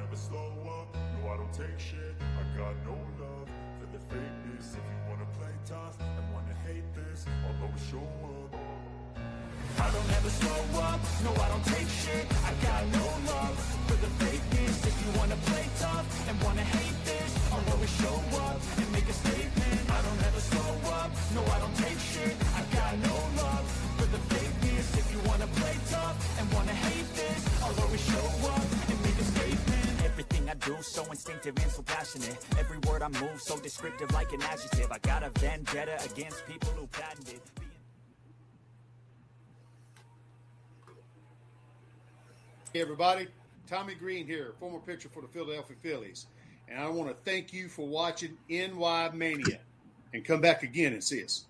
never slow up, no I don't take shit. I got no love for the fakeness. If you wanna play tough and wanna hate this, I'll always show up. I don't ever slow up, no I don't take shit. I got no love for the fakeness. If you wanna play tough and wanna hate this, I'll always show up and make a statement. I don't ever slow up, no I don't take shit. I got no love for the fakeness. If you wanna play tough and wanna hate this, I'll always show up and make a statement. Everything I do so instinctive and so passionate. Every word I move so descriptive like an adjective. I got a vendetta against people who patented. Hey everybody, Tommy Green here, former pitcher for the Philadelphia Phillies. And I want to thank you for watching NY Mania. And come back again and see us.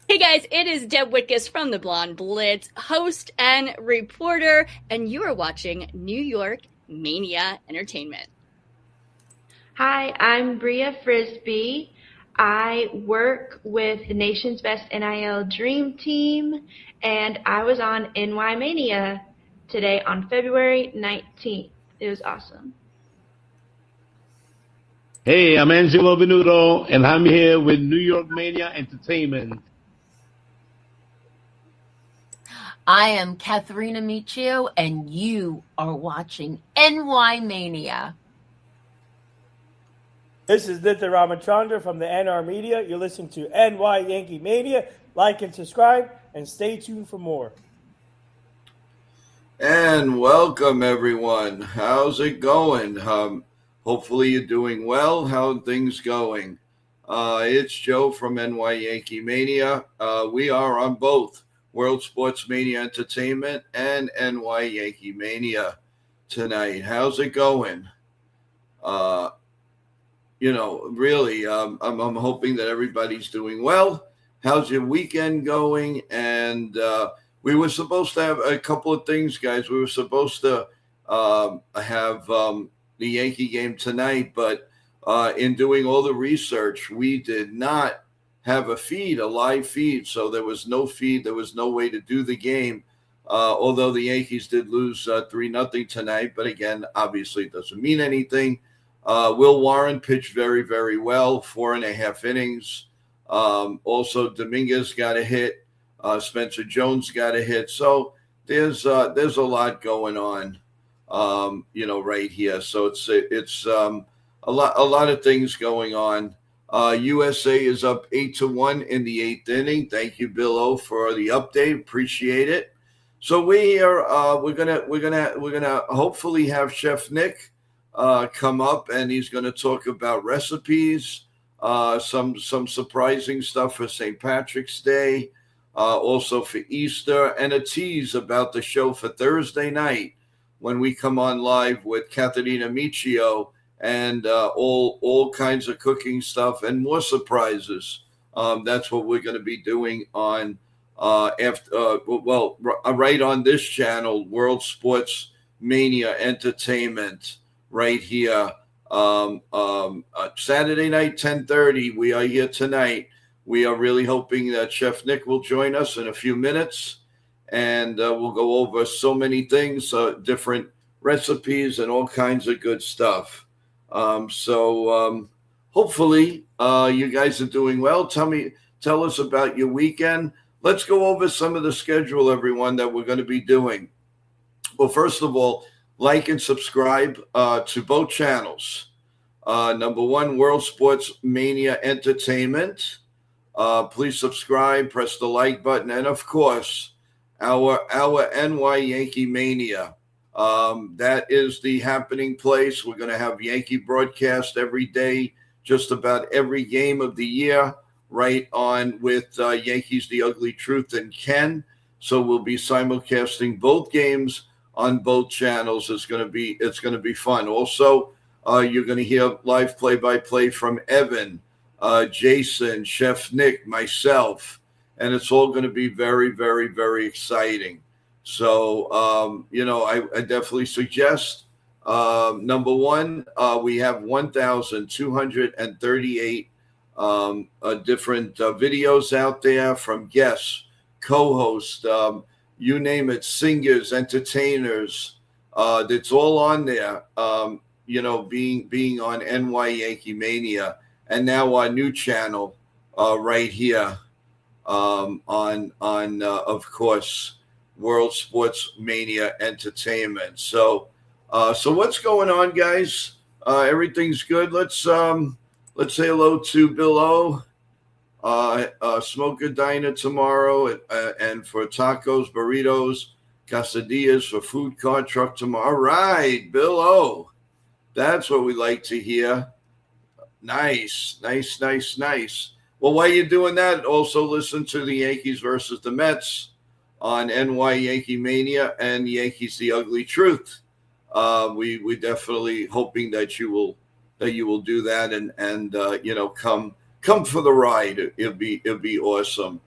Hey guys, it is Deb Witkus from the Blonde Blitz, host and reporter, and you are watching New York Mania Entertainment. Hi, I'm Bria Frisbee. I work with the nation's best NIL Dream Team, and I was on NY Mania today on February 19th. It was awesome. Hey, I'm Angelo Venuto, and I'm here with New York Mania Entertainment. I am Katharina Michio, and you are watching NY Mania. This is Nitya Ramachandra from the NR Media. You're listening to NY Yankee Mania. Like and subscribe, and stay tuned for more. And welcome, everyone. How's it going? Hopefully you're doing well. How are things going? It's Joe from NY Yankee Mania. We are on both World Sports Mania Entertainment and NY Yankee Mania tonight. How's it going? Really, I'm hoping that everybody's doing well. How's your weekend going? And we were supposed to have a couple of things, guys. We were supposed to have the Yankee game tonight, but in doing all the research, we did not have a live feed. So there was no feed. There was no way to do the game, although the Yankees did lose 3-0 tonight. But again, obviously it doesn't mean anything. Will Warren pitched very, very well, 4.5 innings. Also, Dominguez got a hit. Spencer Jones got a hit. So there's a lot going on, right here. So it's a lot of things going on. USA is up 8-1 in the 8th inning. Thank you, Bill O, for the update. Appreciate it. So we're gonna hopefully have Chef Nick come up, and he's gonna talk about recipes, some surprising stuff for St. Patrick's Day. Also for Easter, and a tease about the show for Thursday night when we come on live with Katharina Michio, and all kinds of cooking stuff and more surprises. That's what we're going to be doing on right on this channel, World Sports Mania Entertainment, right here. Saturday night, 10:30. We are here tonight. We are really hoping that Chef Nick will join us in a few minutes, and we'll go over so many things, different recipes and all kinds of good stuff. So hopefully you guys are doing well. Tell us about your weekend. Let's go over some of the schedule, everyone, that we're going to be doing. Well, first of all, like and subscribe to both channels. Number one, World Sports Mania Entertainment. Please subscribe, press the like button, and of course, our NY Yankee Mania. That is the happening place. We're going to have Yankee broadcast every day, just about every game of the year, right on with Yankees The Ugly Truth and Ken. So we'll be simulcasting both games on both channels. It's going to be fun. Also, you're going to hear live play-by-play from Evan, Jason, Chef Nick, myself, and it's all going to be very, very, very exciting. So, I definitely suggest, number one, we have 1,238 different videos out there from guests, co-hosts, you name it, singers, entertainers, That's all on there. Being on NY Yankee Mania, and now our new channel right here on of course World Sports Mania Entertainment. So what's going on, guys? Everything's good. Let's say hello to Bill O. Smoker Diner tomorrow, and for tacos, burritos, quesadillas for food car truck tomorrow. All right, Bill O. That's what we like to hear. Nice. Well, while you're doing that, also listen to the Yankees versus the Mets on NY Yankee Mania and Yankees The Ugly Truth. We definitely hoping that you will do that and come for the ride. It'll be awesome.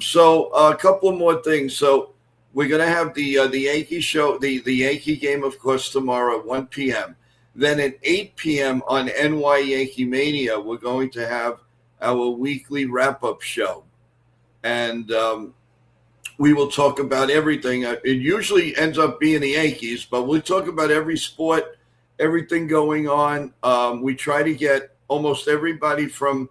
So a couple of more things. So we're gonna have the Yankee show, the Yankee game, of course, tomorrow at 1 p.m. Then at 8 p.m. on NY Yankee Mania, we're going to have our weekly wrap-up show. And we will talk about everything. It usually ends up being the Yankees, but we'll talk about every sport, everything going on. We try to get almost everybody from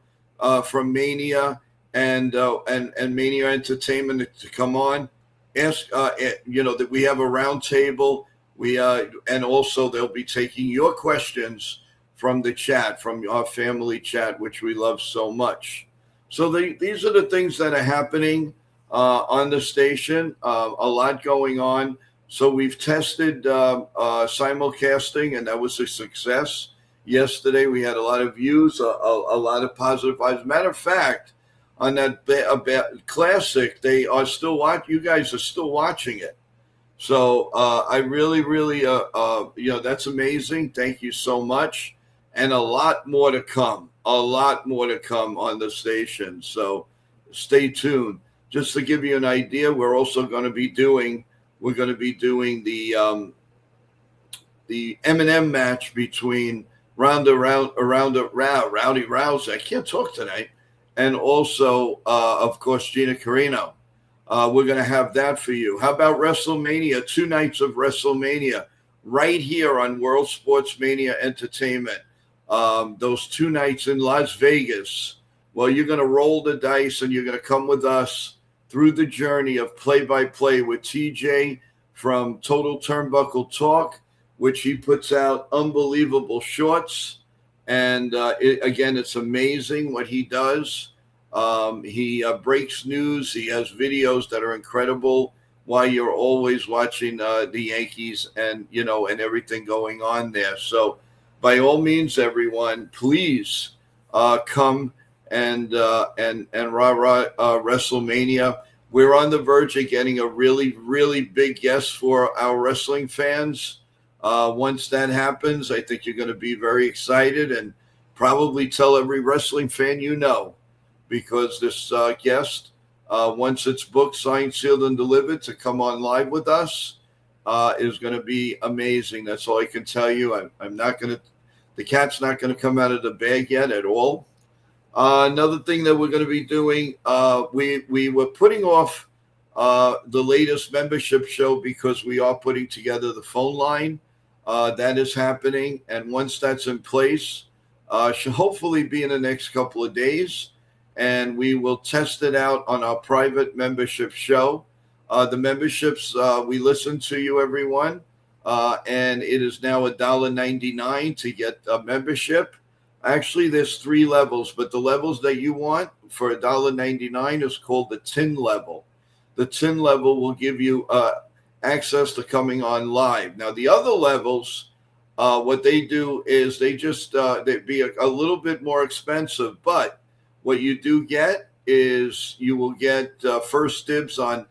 Mania and Mania Entertainment to come on. Ask, that we have a round table. And also they'll be taking your questions from the chat, from our family chat, which we love so much. So these are the things that are happening on the station. A lot going on. So we've tested simulcasting, and that was a success. Yesterday we had a lot of views, a lot of positive vibes. Matter of fact, on that classic, they are still watching. You guys are still watching it. So I really, that's amazing. Thank you so much. And a lot more to come. On the station. So stay tuned. Just to give you an idea, we're also going to be doing the M&M match between Rowdy Rousey. I can't talk tonight. And also, of course, Gina Carino. We're going to have that for you. How about WrestleMania? 2 nights of WrestleMania right here on World Sports Mania Entertainment. Those 2 nights in Las Vegas. Well, you're going to roll the dice and you're going to come with us through the journey of play-by-play with TJ from Total Turnbuckle Talk, which he puts out unbelievable shorts. And it's amazing what he does. He breaks news. He has videos that are incredible while you're always watching the Yankees and everything going on there. So by all means, everyone, please come and WrestleMania. We're on the verge of getting a really, really big guest for our wrestling fans. Once that happens, I think you're going to be very excited and probably tell every wrestling fan because this guest, once it's booked, signed, sealed, and delivered to come on live with us, is going to be amazing. That's all I can tell you. The cat's not going to come out of the bag yet at all. Another thing that we're going to be doing, we were putting off the latest membership show because we are putting together the phone line. That is happening. And once that's in place, should hopefully be in the next couple of days. And we will test it out on our private membership show. The memberships, we listen to you, everyone. And it is now $1.99 to get a membership. Actually, there's 3 levels, but the levels that you want for $1.99 is called the tin level. The tin level will give you access to coming on live. Now, the other levels, what they do is they'd be a little bit more expensive, but what you do get is you will get first dibs on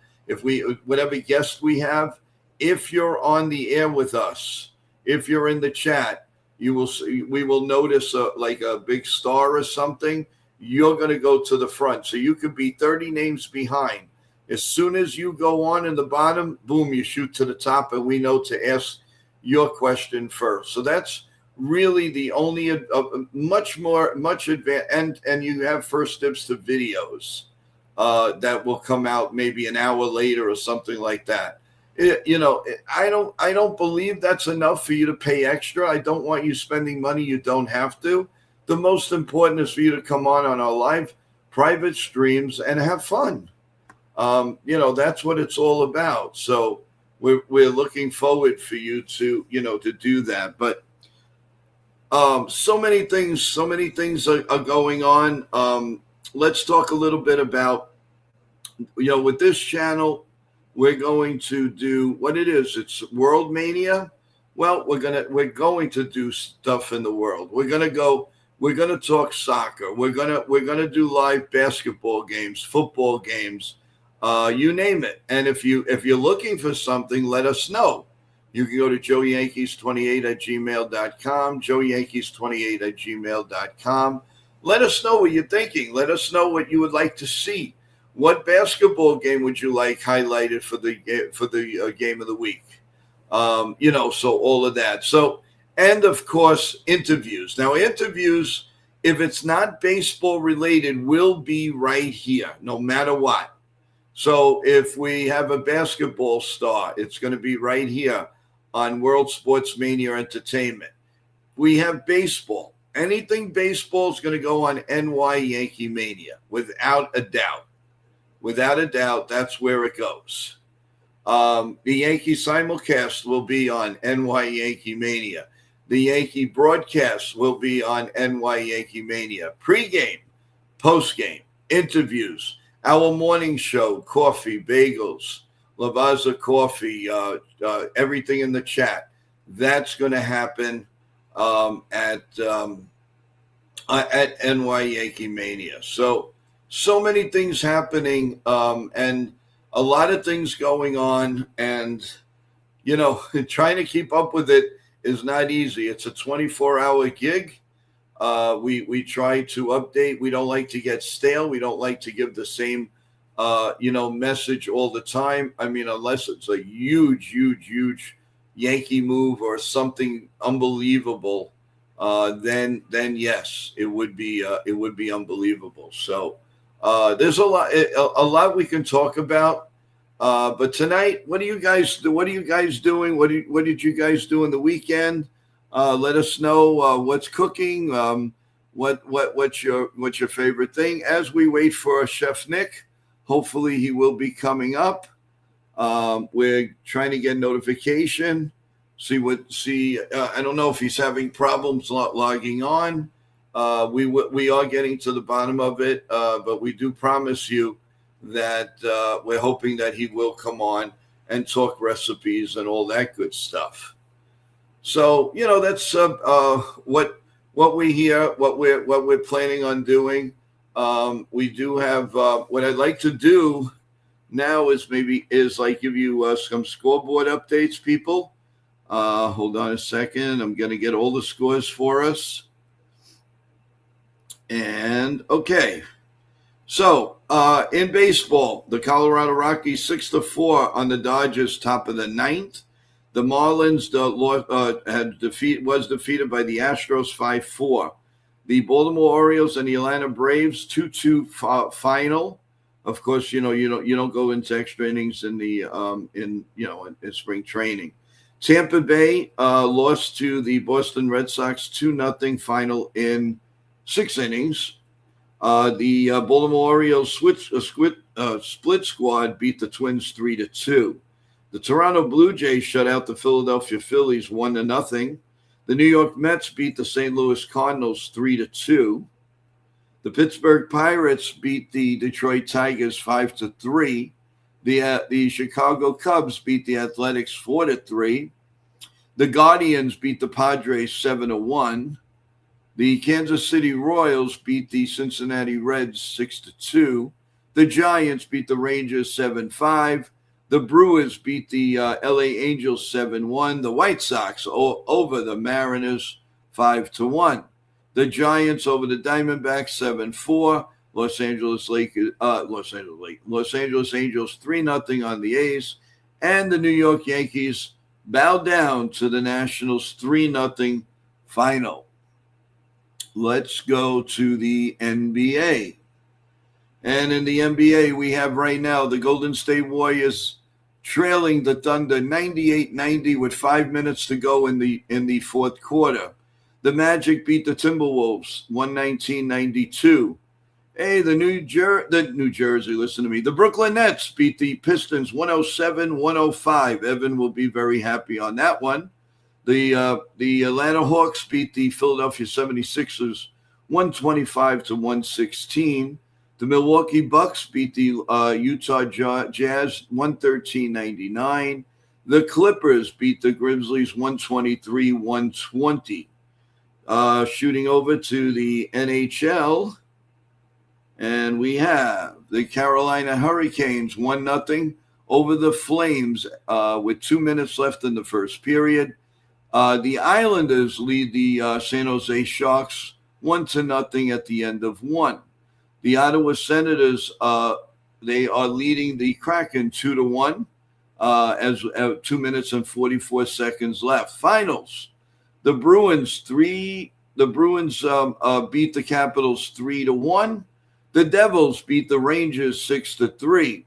whatever guest we have. If you're on the air with us, if you're in the chat, we will notice like a big star or something. You're going to go to the front. So you could be 30 names behind. As soon as you go on in the bottom, boom, you shoot to the top, and we know to ask your question first. So that's really the only much advanced, and you have first dibs to videos that will come out maybe an hour later or something like that. I don't believe that's enough for you to pay extra. I don't want you spending money you don't have to. The most important is for you to come on our live private streams and have fun. That's what it's all about. So we're looking forward for you to do that. But so many things are going on. Let's talk a little bit about, with this channel, we're going to do what it is. It's World Mania. Well, we're going to do stuff in the world. We're gonna talk soccer. We're gonna do live basketball games, football games, you name it. And if you're looking for something, let us know. You can go to joeyankees28@gmail.com, joeyankees28@gmail.com. Let us know what you're thinking. Let us know what you would like to see. What basketball game would you like highlighted for the game of the week? So all of that. So, and of course, interviews. Now, interviews, if it's not baseball related, will be right here, no matter what. So if we have a basketball star, it's going to be right here on World Sports Mania Entertainment. We have baseball. Anything baseball is going to go on NY Yankee Mania, without a doubt. Without a doubt, that's where it goes. The Yankee simulcast will be on NY Yankee Mania. The Yankee broadcast will be on NY Yankee Mania. Pre-game, post-game, interviews, our morning show, coffee, bagels, Lavazza coffee, everything in the chat. That's going to happen at NY Yankee Mania. So many things happening, and a lot of things going on, and trying to keep up with it is not easy. It's a 24-hour gig. We try to update. We don't like to get stale. We don't like to give the same message all the time. I mean, unless it's a huge Yankee move or something unbelievable, then yes, it would be unbelievable. So there's a lot we can talk about. But tonight, what are you guys doing? What did you guys do in the weekend? Let us know what's cooking. What's your favorite thing? As we wait for Chef Nick, hopefully he will be coming up. We're trying to get notification. I don't know if he's having problems logging on. We are getting to the bottom of it, but we do promise you that we're hoping that he will come on and talk recipes and all that good stuff. So that's what we hear, what we're planning on doing. We do have what I'd like to do now is give you some scoreboard updates, people. Hold on a second. I'm going to get all the scores for us. And okay. So in baseball, the Colorado Rockies 6-4 on the Dodgers, top of the ninth. The Marlins was defeated by the Astros 5-4. The Baltimore Orioles and the Atlanta Braves 2-2 final. Of course, you don't go into extra innings in the in spring training. Tampa Bay lost to the Boston Red Sox 2-0 final in 6 innings. The Baltimore Orioles split squad beat the Twins 3-2. The Toronto Blue Jays shut out the Philadelphia Phillies 1-0. The New York Mets beat the St. Louis Cardinals 3-2. The Pittsburgh Pirates beat the Detroit Tigers 5-3. The Chicago Cubs beat the Athletics 4-3. The Guardians beat the Padres 7-1. The Kansas City Royals beat the Cincinnati Reds 6-2. The Giants beat the Rangers 7-5. The Brewers beat the LA Angels 7-1. The White Sox over the Mariners 5-1. The Giants over the Diamondbacks 7-4. Los Angeles Angels 3-0 on the A's. And the New York Yankees bowed down to the Nationals 3-0 final. Let's go to the NBA. And in the NBA, we have right now the Golden State Warriors trailing the Thunder 98-90 with 5 minutes to go in the fourth quarter. The Magic beat the Timberwolves 119-92. Hey, the New Jersey, listen to me. The Brooklyn Nets beat the Pistons 107-105. Evan will be very happy on that one. The Atlanta Hawks beat the Philadelphia 76ers 125-116. The Milwaukee Bucks beat the Utah Jazz 113-99. The Clippers beat the Grizzlies 123-120. Shooting over to the NHL, and we have the Carolina Hurricanes 1-0 over the Flames with 2 minutes left in the first period. The Islanders lead the San Jose Sharks 1-0 at the end of one. The Ottawa Senators, they are leading the Kraken 2-1 as 2 minutes and 44 seconds left. Finals. The Bruins beat the Capitals 3-1. The Devils beat the Rangers 6-3.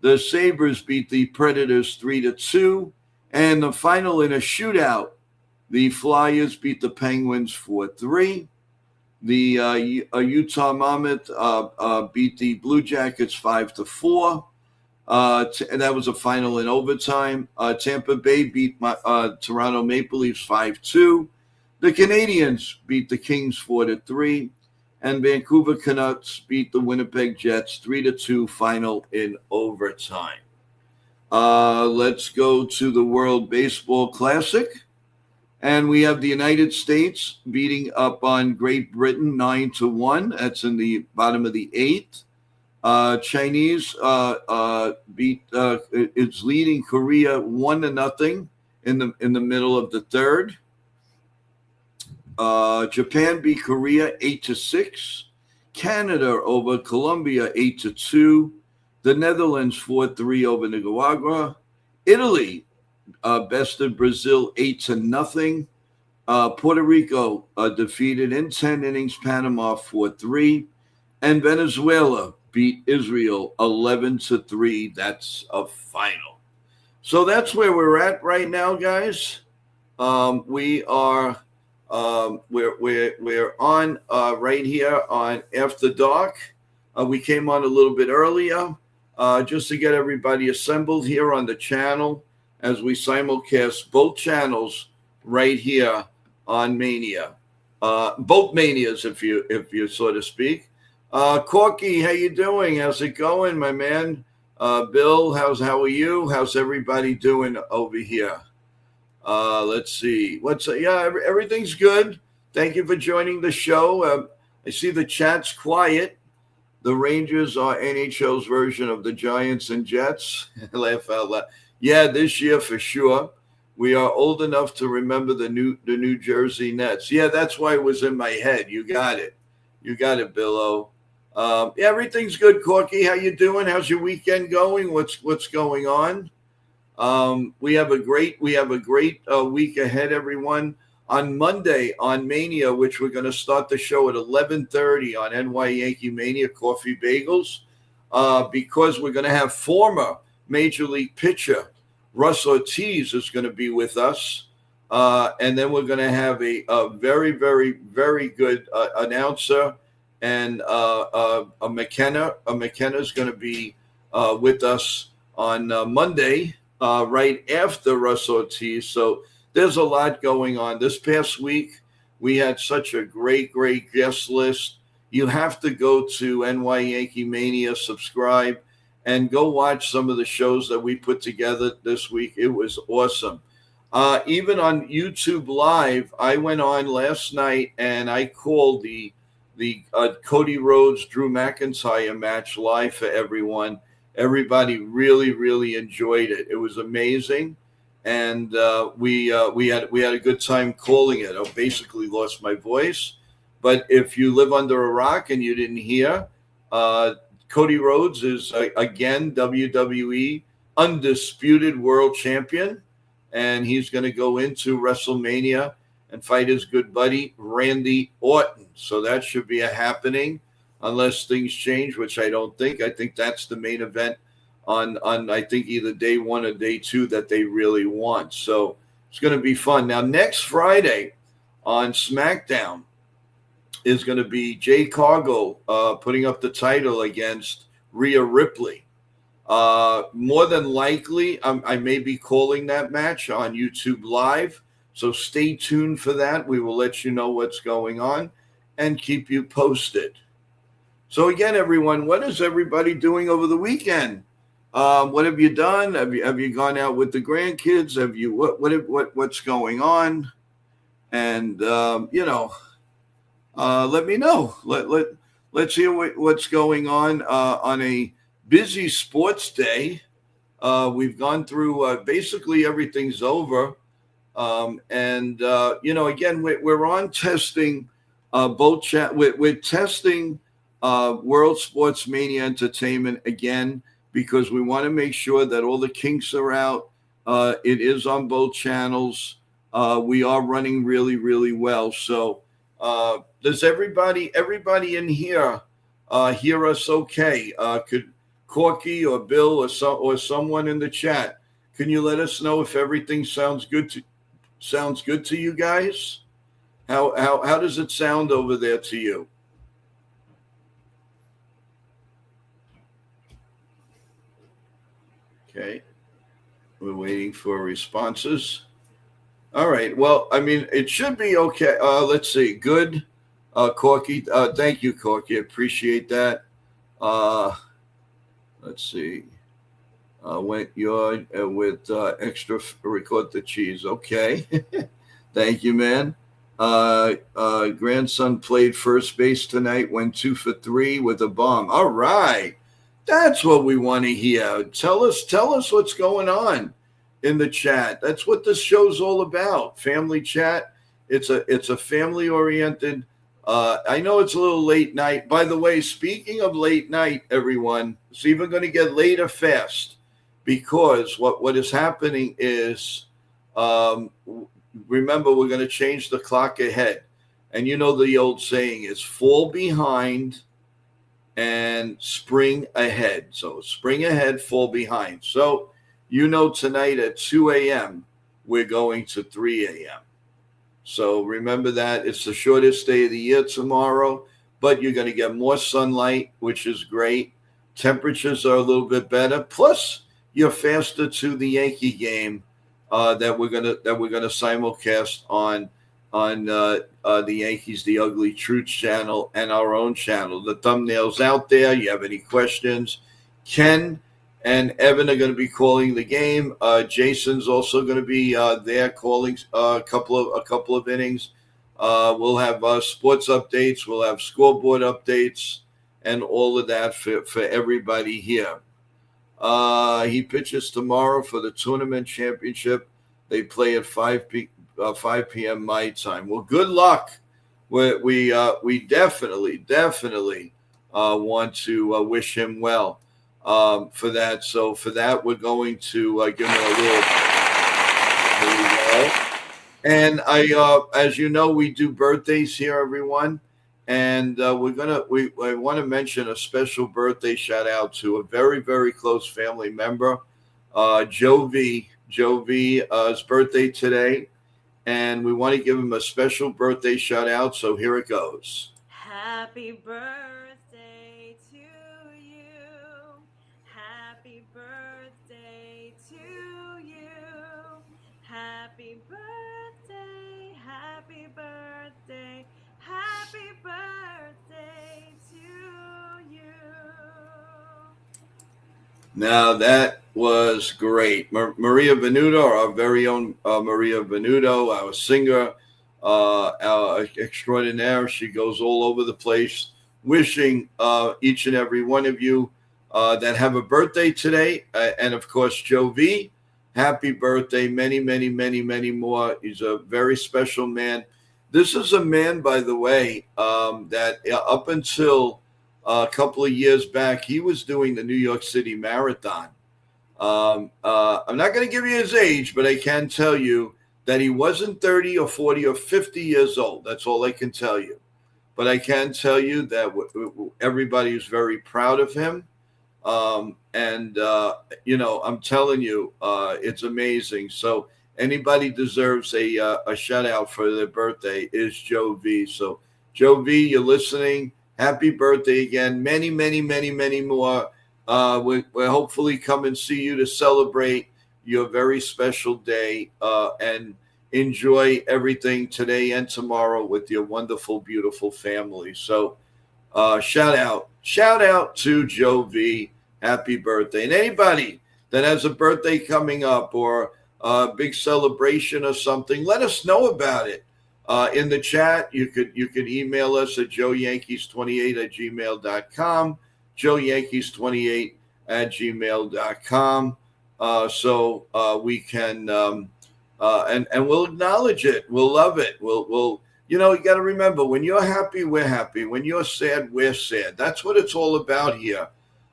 The Sabres beat the Predators 3-2. And the final in a shootout, the Flyers beat the Penguins 4-3. The Utah Mammoth beat the Blue Jackets 5-4. And that was a final in overtime. Tampa Bay beat Toronto Maple Leafs 5-2. The Canadiens beat the Kings 4-3. And Vancouver Canucks beat the Winnipeg Jets 3-2 final in overtime. Let's go to the World Baseball Classic. And we have the United States beating up on Great Britain 9-1. That's in the bottom of the eighth. Chinese it's leading Korea 1-0 in the middle of the third. Japan beat Korea 8-6. Canada over Colombia 8-2. The Netherlands 4-3 over Nicaragua. Italy bested Brazil 8-0. Puerto Rico defeated in 10 innings Panama 4-3. And Venezuela beat Israel 11-3. That's a final. So that's where we're at right now, guys. We are we're on right here on After Dark. We came on a little bit earlier just to get everybody assembled here on the channel as we simulcast both channels right here on Mania, both Manias, if you so to speak. Corky, how you doing? How's it going, my man? Bill, how are you? How's everybody doing over here? Let's see. Everything's good. Thank you for joining the show. I see the chat's quiet. The Rangers are NHL's version of the Giants and Jets. Laugh out loud. Yeah, this year for sure. We are old enough to remember the New Jersey Nets. Yeah, that's why it was in my head. You got it. You got it, Billo. Yeah, everything's good, Corky. How you doing? How's your weekend going? What's going on? We have a great week ahead, everyone. On Monday on Mania, which we're going to start the show at 11:30 on NY Yankee Mania Coffee Bagels, because we're going to have former Major League pitcher Russ Ortiz is going to be with us, and then we're going to have a very, very, very good announcer, and a McKenna. McKenna is going to be with us on Monday. Right after Russ Ortiz. So there's a lot going on. This past week, we had such a great guest list. You have to go to NY Yankee Mania, subscribe, and go watch some of the shows that we put together this week. It was awesome. Even on YouTube Live, I went on last night and I called the Cody Rhodes, Drew McIntyre match live for everyone. Everybody really, really enjoyed it. It was amazing, and we had a good time calling it. I basically lost my voice, but if you live under a rock and you didn't hear, Cody Rhodes is again WWE undisputed world champion, and he's going to go into WrestleMania and fight his good buddy Randy Orton. So that should be a happening. Unless things change, which I don't think. I think that's the main event on I think either day 1 or day 2 that they really want. So it's going to be fun. Now next Friday on SmackDown is going to be Jay Cargill putting up the title against Rhea Ripley. More than likely, I may be calling that match on YouTube Live. So stay tuned for that. We will let you know what's going on and keep you posted. So again, everyone, what is everybody doing over the weekend? What have you done? Have you gone out with the grandkids? Have you what's going on? And let me know. Let's hear what's going on a busy sports day. We've gone through basically everything's over. Again, we're on testing both chat. We're testing World Sports Mania Entertainment again because we want to make sure that all the kinks are out. It is on both channels. We are running really, really well. So does everybody in here hear us okay? Could Corky or Bill or someone in the chat, can you let us know if everything sounds good to you guys? How does it sound over there to you? Okay. We're waiting for responses. All right. Well, I mean, it should be okay. Let's see. Good. Corky. Thank you, Corky. I appreciate that. Let's see. Went yard with extra record the cheese. Okay. Thank you, man. Grandson played first base tonight, went 2 for 3 with a bomb. All right. That's what we want to hear. Tell us what's going on in the chat. That's what this show's all about. Family chat. It's a family oriented. I know it's a little late night. By the way, speaking of late night, everyone, it's even going to get later fast because what is happening is, remember, we're going to change the clock ahead. And you know the old saying is fall behind and spring ahead. So spring ahead, fall behind. So, tonight at 2 a.m., we're going to 3 a.m. So remember that. It's the shortest day of the year tomorrow, but you're going to get more sunlight, which is great. Temperatures are a little bit better. Plus, you're faster to the Yankee game that we're gonna simulcast on the Yankees, the Ugly Truth channel, and our own channel. The thumbnail's out there. You have any questions? Ken and Evan are going to be calling the game. Jason's also going to be there calling a couple of innings. We'll have sports updates. We'll have scoreboard updates and all of that for everybody here. He pitches tomorrow for the tournament championship. They play at 5 p.m. my time. Well, good luck. We definitely want to wish him well for that. So for that, we're going to give him a little. There we go. And as you know, we do birthdays here, everyone. And I want to mention a special birthday shout out to a very, very close family member, Joe V. Joe V's birthday today. And we want to give him a special birthday shout out. So here it goes. Happy birthday to you. Happy birthday to you. Happy birthday. Happy birthday. Happy birthday to you. Now that was great. Maria Venuto, our very own Maria Venuto, our singer, our extraordinaire. She goes all over the place wishing each and every one of you that have a birthday today. And of course, Joe V, happy birthday. Many, many, many, many more. He's a very special man. This is a man, by the way, that up until a couple of years back, he was doing the New York City Marathon. I'm not going to give you his age, but I can tell you that he wasn't 30 or 40 or 50 years old. That's all I can tell you. But I can tell you that everybody is very proud of him. I'm telling you, it's amazing. So anybody deserves a shout out for their birthday is Joe V. So Joe V, you're listening. Happy birthday again. Many, many, many, many more. We'll hopefully come and see you to celebrate your very special day and enjoy everything today and tomorrow with your wonderful, beautiful family. So shout out to Joe V. Happy birthday. And anybody that has a birthday coming up or a big celebration or something, let us know about it. In the chat, you could email us at joeyankees28@gmail.com, joeyankees28@gmail.com. So we can and we'll acknowledge it. We'll love it. We'll you got to remember, when you're happy, we're happy. When you're sad, we're sad. That's what it's all about here.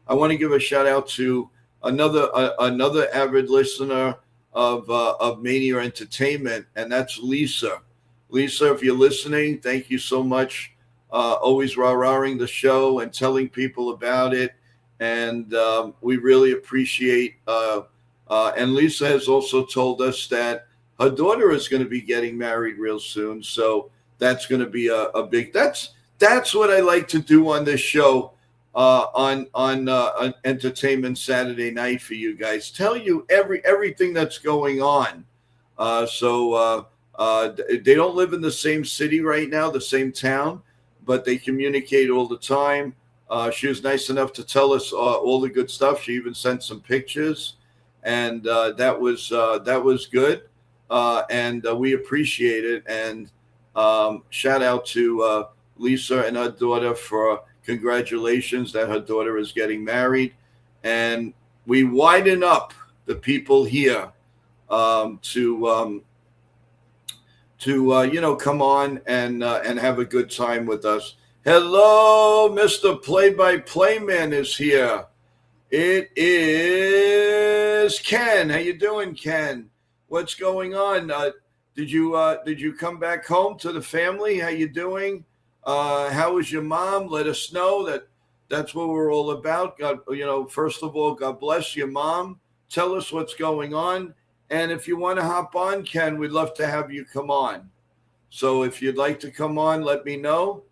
I want to give a shout out to another avid listener of Mania Entertainment, and that's Lisa. Lisa, if you're listening, thank you so much. Always rah-rahing the show and telling people about it, and we really appreciate. And Lisa has also told us that her daughter is going to be getting married real soon, so that's going to be a big. That's what I like to do on this show. On Entertainment Saturday night for you guys, tell you everything that's going on. So they don't live in the same city right now, the same town, but they communicate all the time. She was nice enough to tell us all the good stuff. She even sent some pictures, and that was good, and we appreciate it. And shout out to Lisa and her daughter for. Congratulations that her daughter is getting married, and we widen up the people here to come on and have a good time with us. Hello, Mr. Play-by-Play Man is here. It is Ken. How you doing, Ken? What's going on? Did you come back home to the family? How you doing? How is your mom? Let us know. That's what we're all about. God, first of all, God bless your mom. Tell us what's going on. And if you want to hop on, Ken, we'd love to have you come on. So if you'd like to come on, let me know.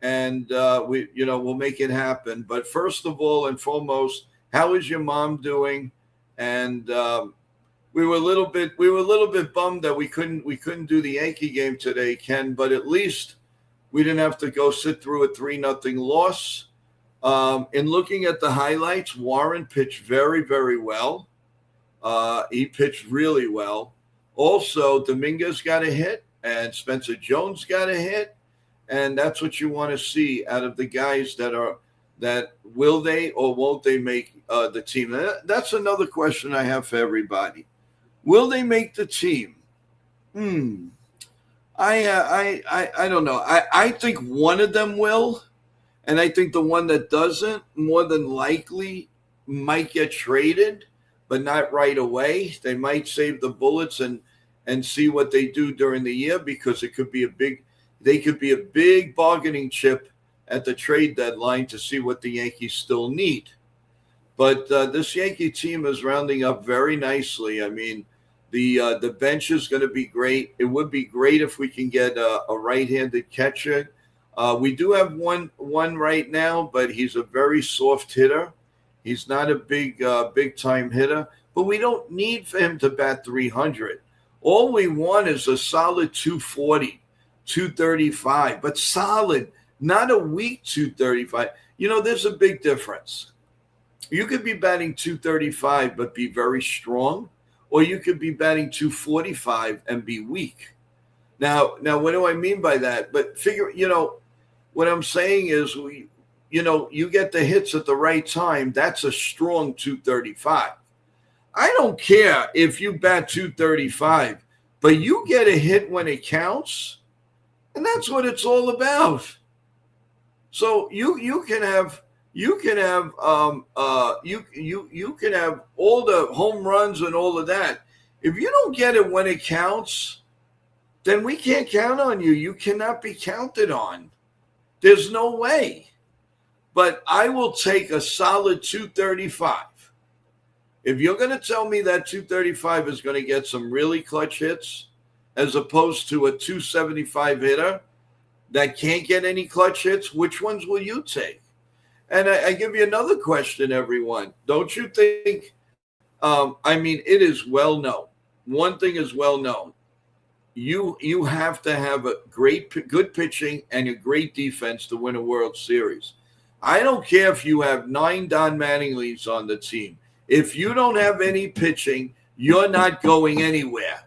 And we'll make it happen. But first of all and foremost, how is your mom doing? And we were a little bit bummed that we couldn't do the Yankee game today, Ken, but at least we didn't have to go sit through a 3-0 loss. In looking at the highlights, Warren pitched very, very well. He pitched really well. Also, Dominguez got a hit, and Spencer Jones got a hit, and that's what you want to see out of the guys that will they or won't they make the team. And that's another question I have for everybody. Will they make the team? I don't know. I think one of them will, and I think the one that doesn't more than likely might get traded, but not right away. They might save the bullets and see what they do during the year, because they could be a big bargaining chip at the trade deadline to see what the Yankees still need. But this Yankee team is rounding up very nicely. I mean, the bench is going to be great. It would be great if we can get a right-handed catcher. We do have one right now, but he's a very soft hitter. He's not a big-time hitter, but we don't need for him to bat 300. All we want is a solid 240, 235, but solid, not a weak 235. There's a big difference. You could be batting 235 but be very strong, or you could be batting 245 and be weak. Now, what do I mean by that? But what I'm saying is you get the hits at the right time. That's a strong 235. I don't care if you bat 235, but you get a hit when it counts, and that's what it's all about. So you can have all the home runs and all of that. If you don't get it when it counts, then we can't count on you. You cannot be counted on. There's no way. but I will take a solid 235. If you're going to tell me that 235 is going to get some really clutch hits as opposed to a 275 hitter that can't get any clutch hits, which ones will you take? And I give you another question, everyone. Don't you think, it is well known. One thing is well known. You have to have a good pitching and a great defense to win a World Series. I don't care if you have 9 Don Mattinglys on the team. If you don't have any pitching, you're not going anywhere.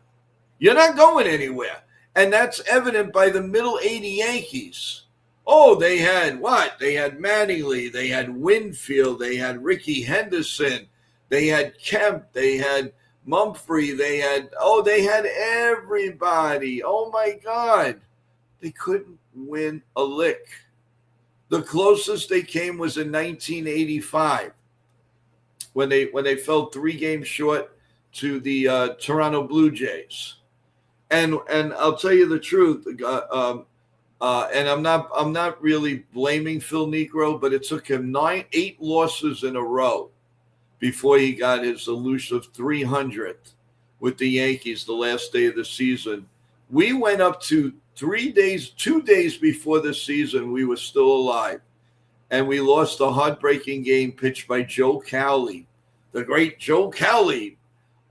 You're not going anywhere. And that's evident by the middle 80 Yankees. Oh, they had what? They had Mattingly. They had Winfield. They had Ricky Henderson. They had Kemp. They had Mumphrey. They had everybody. Oh, my God. They couldn't win a lick. The closest they came was in 1985 when they fell 3 games short to the Toronto Blue Jays. And I'll tell you the truth, and I'm not really blaming Phil Negro, but it took him 8 losses in a row before he got his elusive 300th with the Yankees the last day of the season. We went up to 2 days before the season, we were still alive. And we lost a heartbreaking game pitched by Joe Cowley, the great Joe Cowley.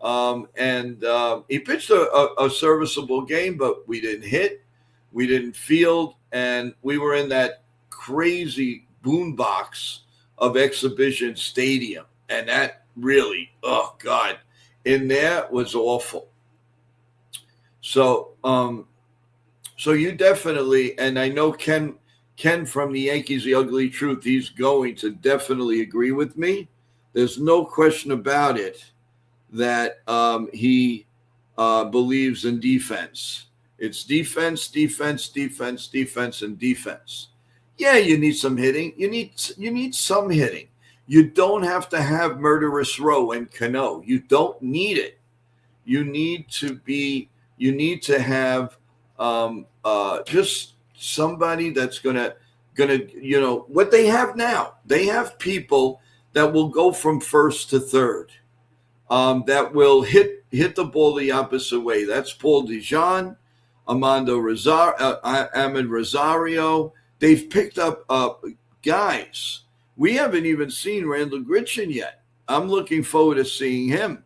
He pitched a serviceable game, but we didn't hit, we didn't field, and we were in that crazy boombox of Exhibition Stadium. And that really, oh, God, in there was awful. So you definitely, and I know Ken from the Yankees, The Ugly Truth, he's going to definitely agree with me. There's no question about it that he believes in defense. It's defense, defense, defense, defense, and defense. Yeah, you need some hitting. You need some hitting. You don't have to have Murderous Row and Cano. You don't need it. You need to have just somebody that's gonna what they have now. They have people that will go from first to third, that will hit the ball the opposite way. That's Paul DeJean, Ahmed Rosario. They've picked up guys. We haven't even seen Randall Gritchen yet. I'm looking forward to seeing him.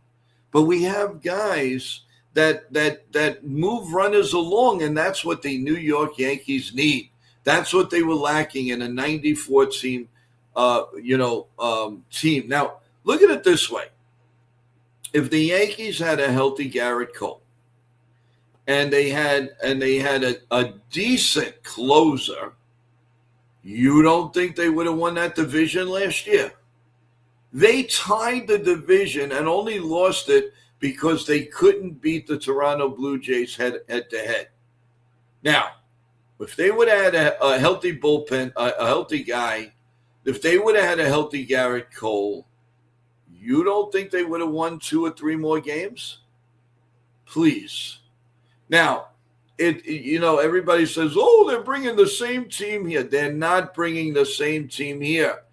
But we have guys that move runners along, and that's what the New York Yankees need. That's what they were lacking in a 94 team, team. Now, look at it this way. If the Yankees had a healthy Garrett Cole and they had a decent closer, you don't think they would have won that division last year? They tied the division and only lost it because they couldn't beat the Toronto Blue Jays head to head. Now, if they would have had a healthy bullpen, a healthy guy, if they would have had a healthy Garrett Cole, you don't think they would have won 2 or 3 more games? Please. Now, everybody says, oh, they're bringing the same team here. They're not bringing the same team here.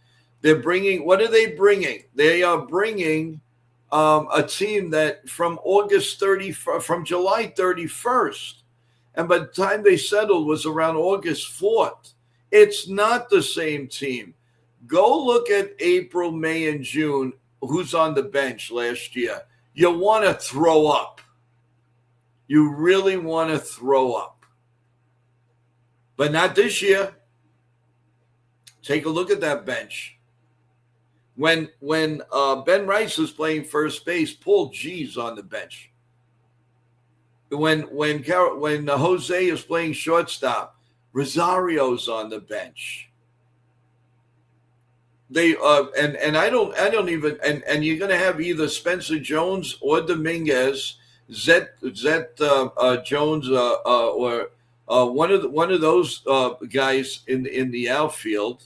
They're bringing, what are they bringing? They are bringing a team that from July 31st, and by the time they settled was around August 4th. It's not the same team. Go look at April, May, and June, who's on the bench last year. You want to throw up. You really want to throw up. But not this year. Take a look at that bench. When Ben Rice was playing first base, Paul G's on the bench. When Jose is playing shortstop, Rosario's on the bench. They and I don't even and you're going to have either Spencer Jones or Dominguez, Zet Jones or one of those guys in the outfield.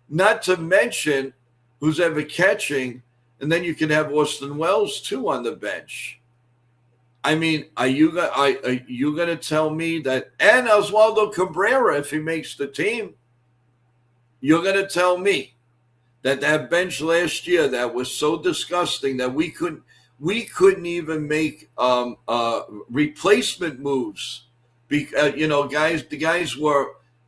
Not to mention who's ever catching, and then you can have Austin Wells too on the bench. I mean, are you going to tell me that? And Oswaldo Cabrera, if he makes the team, you're going to tell me that bench last year that was so disgusting that we couldn't even make replacement moves because the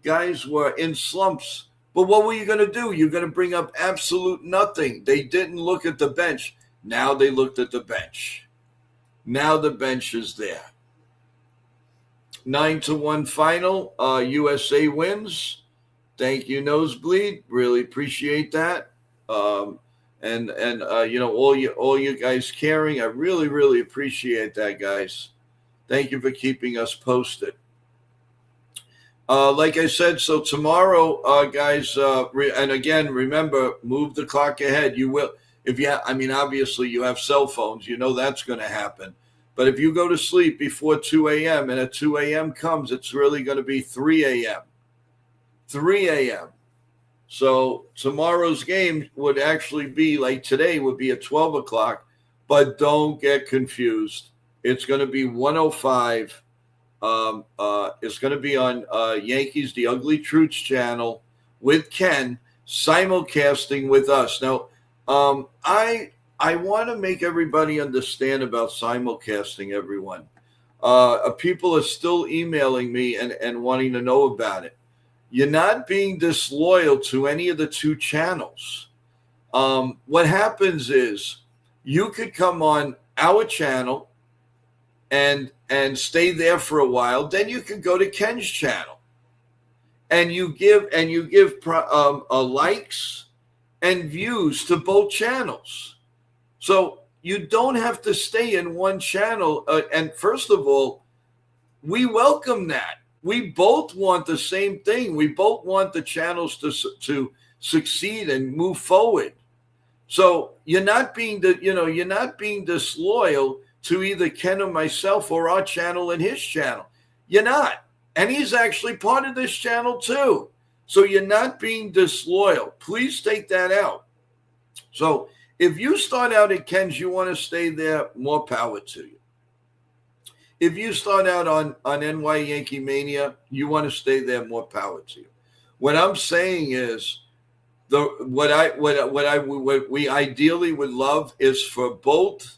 guys were in slumps. But what were you going to do? You're going to bring up absolute nothing. They didn't look at the bench. Now they looked at the bench. Now the bench is there. 9-1 final. USA wins. Thank you, Nosebleed. Really appreciate that. All you guys caring. I really, really appreciate that, guys. Thank you for keeping us posted. Like I said, so tomorrow, guys, and again, remember, move the clock ahead. You will, obviously you have cell phones, that's going to happen. But if you go to sleep before 2 a.m. and at 2 a.m. comes, it's really going to be 3 a.m. 3 a.m. So tomorrow's game would actually be like today would be at 12 o'clock, but don't get confused. It's going to be 105. It's going to be on Yankees The Ugly Truths channel with Ken, simulcasting with us. Now, I want to make everybody understand about simulcasting, everyone. People are still emailing me and wanting to know about it. You're not being disloyal to any of the two channels. What happens is you could come on our channel and stay there for a while. Then you can go to Ken's channel and you give likes and views to both channels. So you don't have to stay in one channel. And first of all, we welcome that. We both want the same thing. We both want the channels to succeed and move forward. So you're not being disloyal to either Ken or myself or our channel and his channel. You're not. And he's actually part of this channel too. So you're not being disloyal. Please take that out. So if you start out at Ken's, you want to stay there, more power to you. If you start out on NY Yankee Mania, you want to stay there, more power to you. What I'm saying is what we ideally would love is for both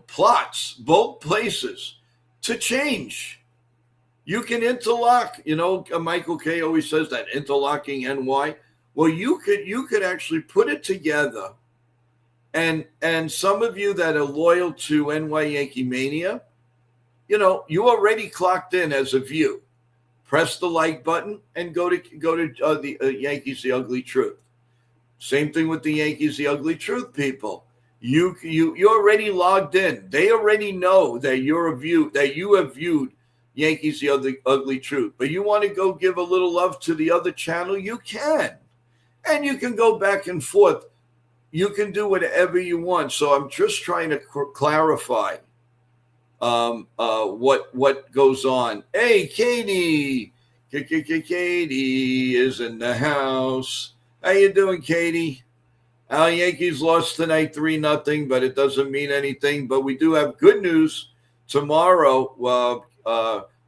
plots, both places to change. You can interlock, Michael K always says that, interlocking NY. Well, you could actually put it together. And some of you that are loyal to NY Yankee Mania, you already clocked in as a view. Press the like button and go to the Yankees The Ugly Truth. Same thing with the Yankees The Ugly Truth people. You already logged in. They already know that you have viewed Yankees The Ugly Truth. But you want to go give a little love to the other channel, you can. And you can go back and forth. You can do whatever you want. So I'm just trying to clarify what goes on. Hey, Katie. Katie is in the house. How you doing, Katie? Our Yankees lost tonight 3-0, but it doesn't mean anything. But we do have good news tomorrow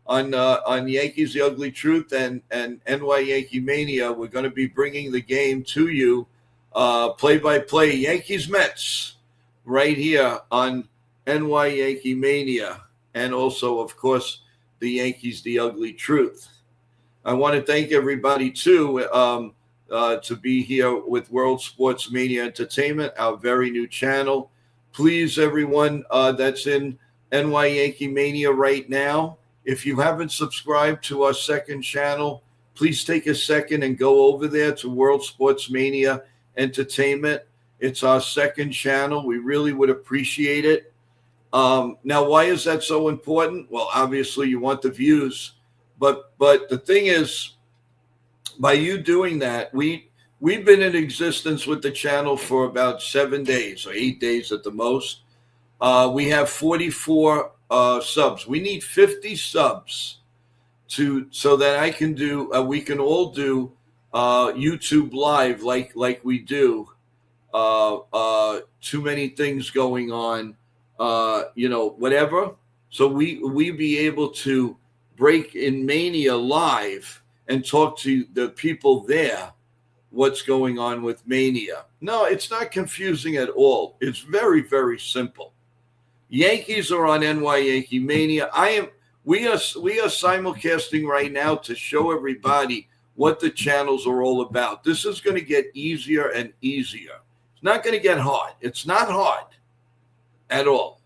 on Yankees The Ugly Truth and NY Yankee Mania. We're going to be bringing the game to you. Play-by-play Yankees Mets right here on NY Yankee Mania, and also, of course, the Yankees The Ugly Truth. I want to thank everybody too to be here with World Sports Media Entertainment, our very new channel. Please, everyone that's in NY Yankee Mania right now, if you haven't subscribed to our second channel, please take a second and go over there to World Sports Mania Entertainment. It's our second channel. We really would appreciate it. Now, why is that so important? Well, obviously you want the views, but the thing is, by you doing that, we've been in existence with the channel for about 7 days or 8 days at the most. We have 44 subs. We need 50 subs so that we can all do YouTube Live like we do. Too many things going on, whatever. So we be able to break in Mania live and talk to the people there what's going on with Mania. No, it's not confusing at all. It's very, very simple. Yankees are on NY Yankee Mania. We are simulcasting right now to show everybody what the channels are all about. This is going to get easier and easier. It's not going to get hard. It's not hard at all.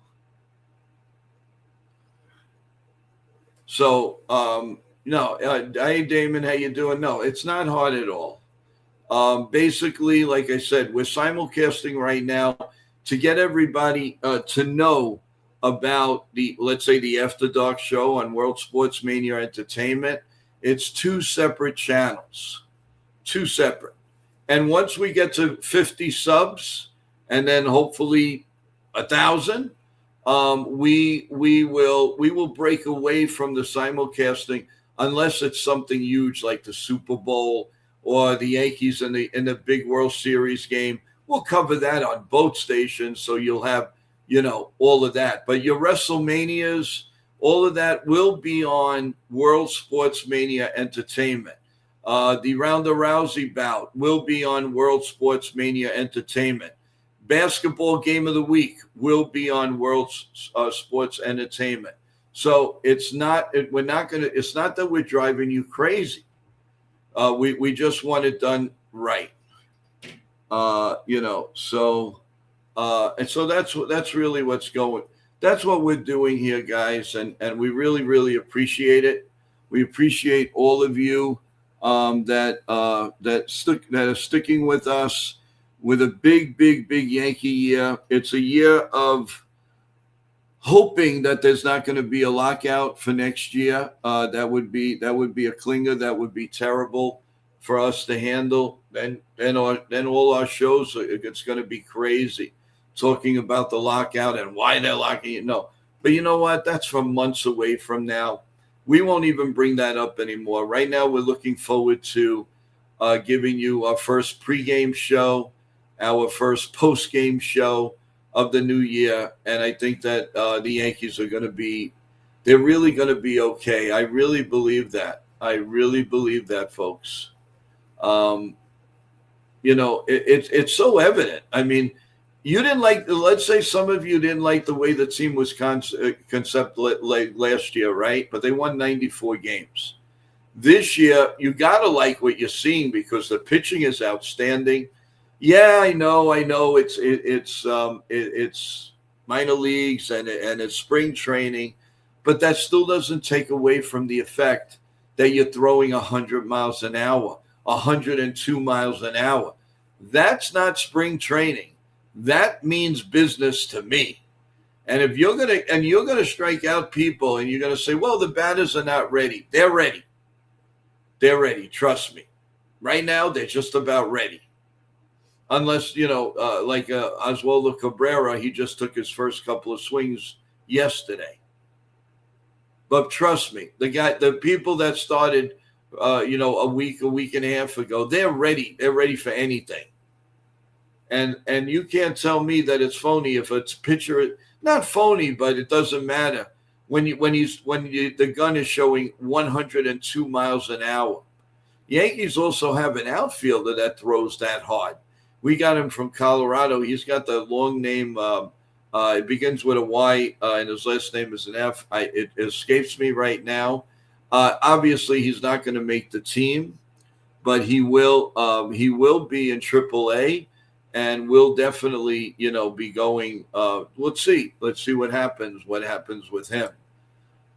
So, no, hey, Damon, how you doing? No, it's not hard at all. Basically, like I said, we're simulcasting right now to get everybody to know about let's say the After Dark show on World Sports Mania Entertainment. It's 2 separate channels, 2 separate. And once we get to 50 subs, and then hopefully 1,000, we will break away from the simulcasting unless it's something huge like the Super Bowl or the Yankees in the big World Series game. We'll cover that on both stations, so you'll have, all of that. But your WrestleManias, all of that will be on World Sports Mania Entertainment. The Ronda Rousey bout will be on World Sports Mania Entertainment. Basketball Game of the Week will be on World Sports Entertainment. So it's not that we're driving you crazy. We just want it done right. And so that's really what's going. That's what we're doing here, guys, and we really, really appreciate it. We appreciate all of you that are sticking with us with a big, big, big Yankee year. It's a year of hoping that there's not going to be a lockout for next year. That would be a clinger. That would be terrible for us to handle. Then all our shows, it's going to be crazy, talking about the lockout and why they're locking it. No, but you know what? That's from months away from now. We won't even bring that up anymore. Right now, we're looking forward to giving you our first pregame show, our first postgame show of the new year. And I think that the Yankees are going to they're really going to be okay. I really believe that. I really believe that, folks. It's so evident. I mean, you didn't let's say some of you didn't like the way the team was concept last year, right? But they won 94 games. This year, you got to like what you're seeing because the pitching is outstanding. Yeah, I know. It's minor leagues and it's spring training, but that still doesn't take away from the effect that you're throwing 100 miles an hour, 102 miles an hour. That's not spring training. That means business to me. And if you're gonna strike out people and you're gonna say, well, the batters are not ready. They're ready. They're ready. Trust me. Right now, they're just about ready. Unless, like Oswaldo Cabrera, he just took his first couple of swings yesterday. But trust me, the people that started, a week and a half ago, they're ready. They're ready for anything. And you can't tell me that it's phony if it's pitcher. Not phony, but it doesn't matter when the gun is showing 102 miles an hour. Yankees also have an outfielder that throws that hard. We got him from Colorado. He's got the long name. It begins with a Y, and his last name is an F. It escapes me right now. Obviously, he's not going to make the team, but he will. He will be in AAA, and will definitely, be going. Let's see. Let's see what happens. What happens with him?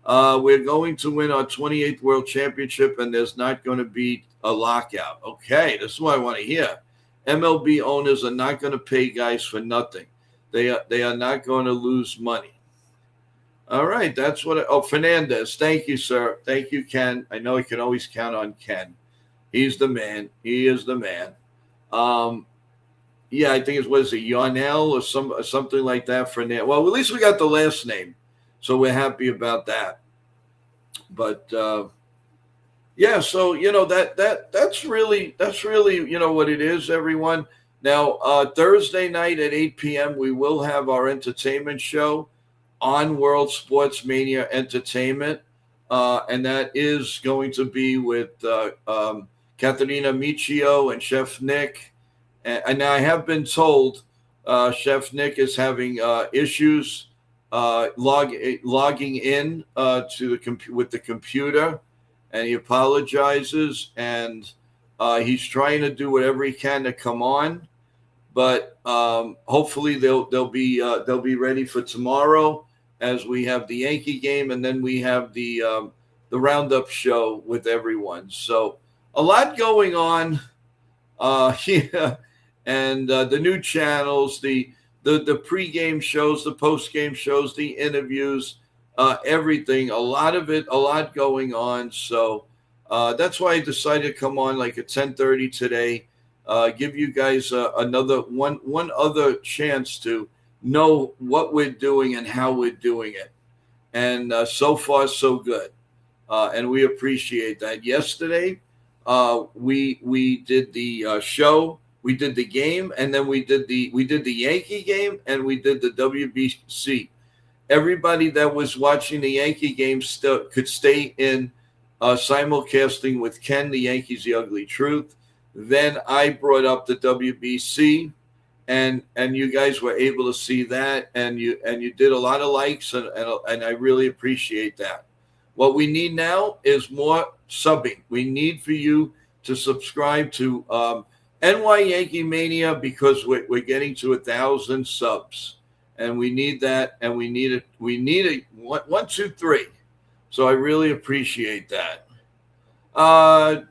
We're going to win our 28th World Championship, and there's not going to be a lockout. Okay, this is what I want to hear. MLB owners are not going to pay guys for nothing. They are not going to lose money. All right, that's what. Fernandez, thank you, sir. Thank you, Ken. I know I can always count on Ken. He's the man. He is the man. Yeah, I think it's Yarnell or something like that. Fernandez. Well, at least we got the last name, so we're happy about that. But yeah, so that's really what it is, everyone. Now, Thursday night at 8 p.m., we will have our entertainment show on World Sports Mania Entertainment. and that is going to be with Caterina Michio and Chef Nick. And I have been told Chef Nick is having issues logging in to with the computer, and he apologizes, and he's trying to do whatever he can to come on, but hopefully they'll be ready for tomorrow, as we have the Yankee game, and then we have the roundup show with everyone. So a lot going on. Yeah. And the new channels, the pregame shows, the postgame shows, the interviews, everything, a lot going on. So that's why I decided to come on like at 10:30 today, give you guys another one other chance to know what we're doing and how we're doing it. And so far, so good. And we appreciate that. Yesterday, we did the show. We did the game, and then we did the Yankee game, and we did the WBC. Everybody that was watching the Yankee game still could stay in simulcasting with Ken, the Yankees, the Ugly Truth. Then I brought up the WBC, and you guys were able to see that, and you did a lot of likes, and I really appreciate that. What we need now is more subbing. We need for you to subscribe to NY Yankee Mania, because we're getting to 1,000 subs, and we need that, and we need it. We need it. 1, 2, 3. So I really appreciate that.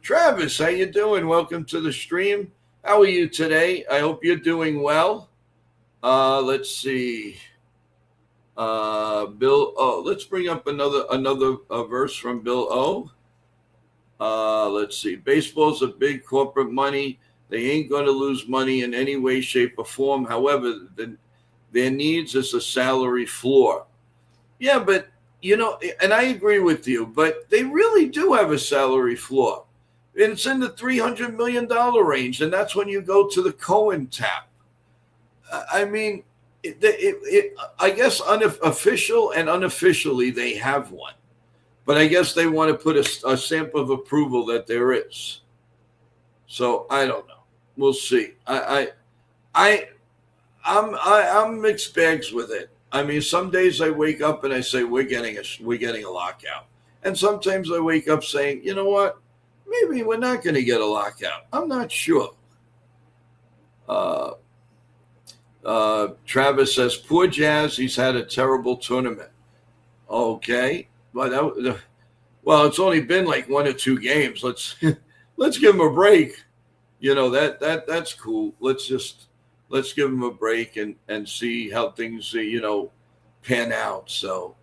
Travis, how you doing? Welcome to the stream. How are you today? I hope you're doing well. Let's see. Bill O. Let's bring up another verse from Bill O. Let's see. Baseball's a big corporate money. They ain't going to lose money in any way, shape, or form. However, their needs is a salary floor. Yeah, but, and I agree with you, but they really do have a salary floor. And it's in the $300 million range, and that's when you go to the Cohen tap. I mean, I guess unofficial and unofficially they have one. But I guess they want to put a stamp of approval that there is. So I don't know. We'll see. I'm mixed bags with it. I mean, some days I wake up and I say we're getting a lockout, and sometimes I wake up saying, you know what, maybe we're not going to get a lockout. I'm not sure. Travis says, poor Jazz. He's had a terrible tournament. Okay, well, it's only been like 1 or 2 games. Let's give him a break. That's cool. Let's give him a break and see how things pan out. So,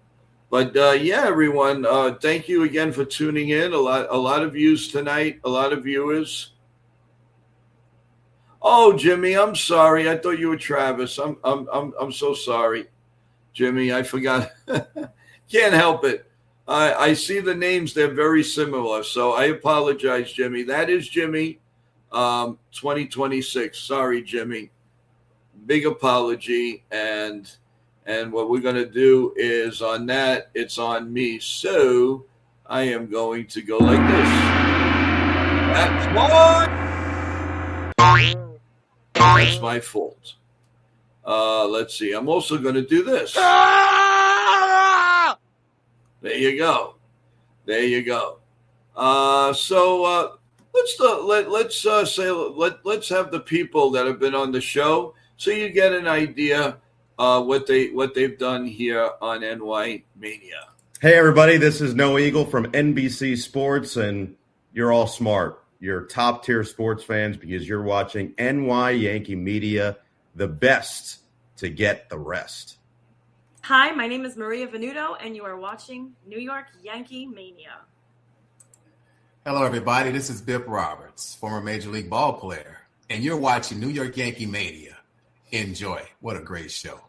but yeah, everyone, thank you again for tuning in. A lot of views tonight. A lot of viewers. Oh, Jimmy, I'm sorry. I thought you were Travis. I'm so sorry, Jimmy. I forgot. Can't help it. I see the names. They're very similar. So I apologize, Jimmy. That is Jimmy. 2026. Sorry, Jimmy. Big apology. And what we're going to do is on that, it's on me. So I am going to go like this. That's my fault. Let's see. I'm also going to do this. There you go. So let's have the people that have been on the show, so you get an idea what they've done here on NY Mania. Hey everybody, this is Noah Eagle from NBC Sports, and you're all smart. You're top tier sports fans because you're watching NY Yankee Media, the best to get the rest. Hi, my name is Maria Venuto, and you are watching New York Yankee Mania. Hello, everybody. This is Bip Roberts, former Major League ball player, and you're watching New York Yankee Mania. Enjoy. What a great show.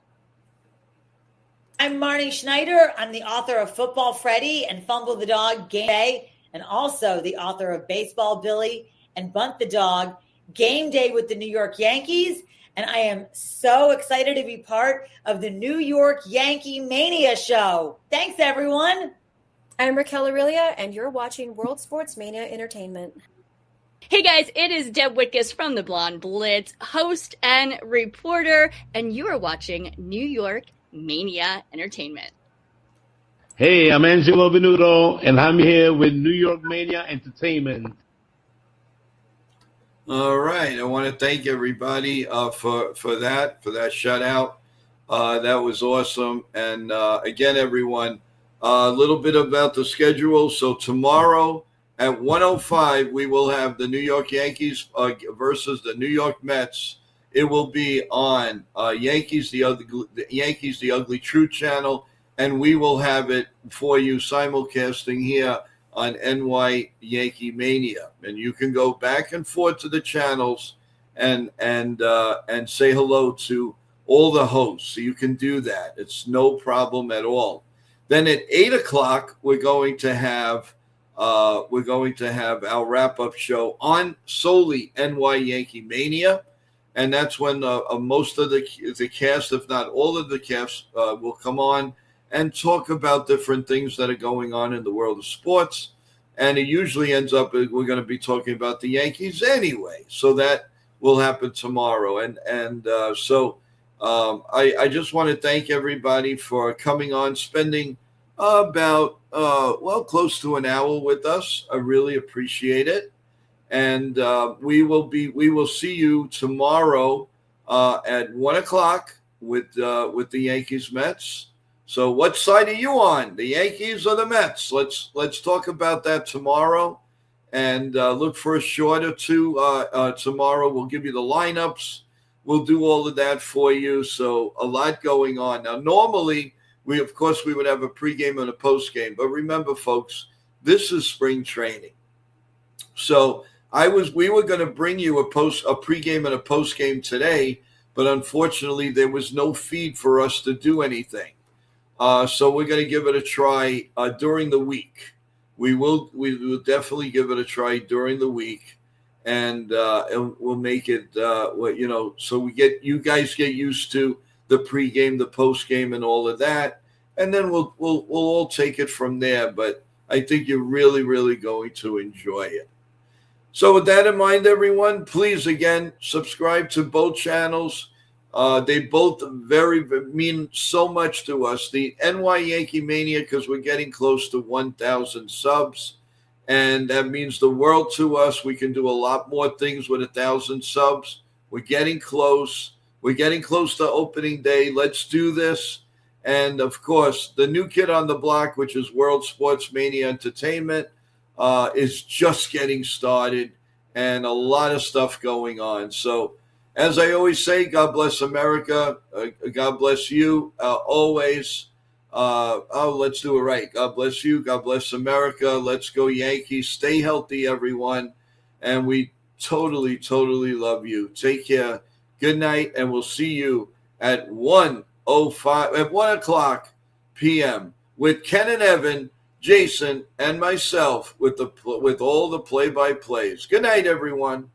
I'm Marnie Schneider. I'm the author of Football Freddy and Fumble the Dog Game Day, and also the author of Baseball Billy and Bunt the Dog Game Day with the New York Yankees. And I am so excited to be part of the New York Yankee Mania show. Thanks, everyone. I'm Raquel Aurelia, and you're watching World Sports Mania Entertainment. Hey guys, it is Deb Wickus from the Blonde Blitz, host and reporter, and you are watching New York Mania Entertainment. Hey, I'm Angelo Venuto, and I'm here with New York Mania Entertainment. All right. I want to thank everybody for that shout out. That was awesome. And again, everyone, a little bit about the schedule. So tomorrow at 1:05, we will have the New York Yankees versus the New York Mets. It will be on Yankees the Ugly Truth channel, and we will have it for you simulcasting here on NY Yankee Mania. And you can go back and forth to the channels and say hello to all the hosts. So you can do that. It's no problem at all. Then at 8:00, we're going to have our wrap-up show on solely NY Yankee Mania. And that's when most of the cast, if not all of the cast, will come on and talk about different things that are going on in the world of sports. And it usually ends up, we're going to be talking about the Yankees anyway. So that will happen tomorrow. So I just want to thank everybody for coming on, spending about, close to an hour with us. I really appreciate it. And we will see you tomorrow at 1:00 with the Yankees Mets. So what side are you on, the Yankees or the Mets? Let's talk about that tomorrow, and look for a short or two tomorrow. We'll give you the lineups. We'll do all of that for you. So a lot going on. Now, normally, we would have a pregame and a postgame. But remember, folks, this is spring training. So we were going to bring you a pregame and a postgame today, but unfortunately, there was no feed for us to do anything. So we're going to give it a try during the week. We will definitely give it a try during the week, and we'll make it so you guys get used to the pregame, the postgame, and all of that, and then we'll all take it from there. But I think you're really, really going to enjoy it. So with that in mind, everyone, please again subscribe to both channels. They both mean so much to us. The NY Yankee Mania, because we're getting close to 1,000 subs, and that means the world to us. We can do a lot more things with 1,000 subs. We're getting close. We're getting close to opening day. Let's do this. And, of course, the new kid on the block, which is World Sports Mania Entertainment, is just getting started, and a lot of stuff going on. So, as I always say, God bless America. God bless you always. Let's do it right. God bless you. God bless America. Let's go Yankees. Stay healthy, everyone. And we totally, totally love you. Take care. Good night. And we'll see you at 1:05 p.m. with Ken and Evan, Jason, and myself with all the play-by-plays. Good night, everyone.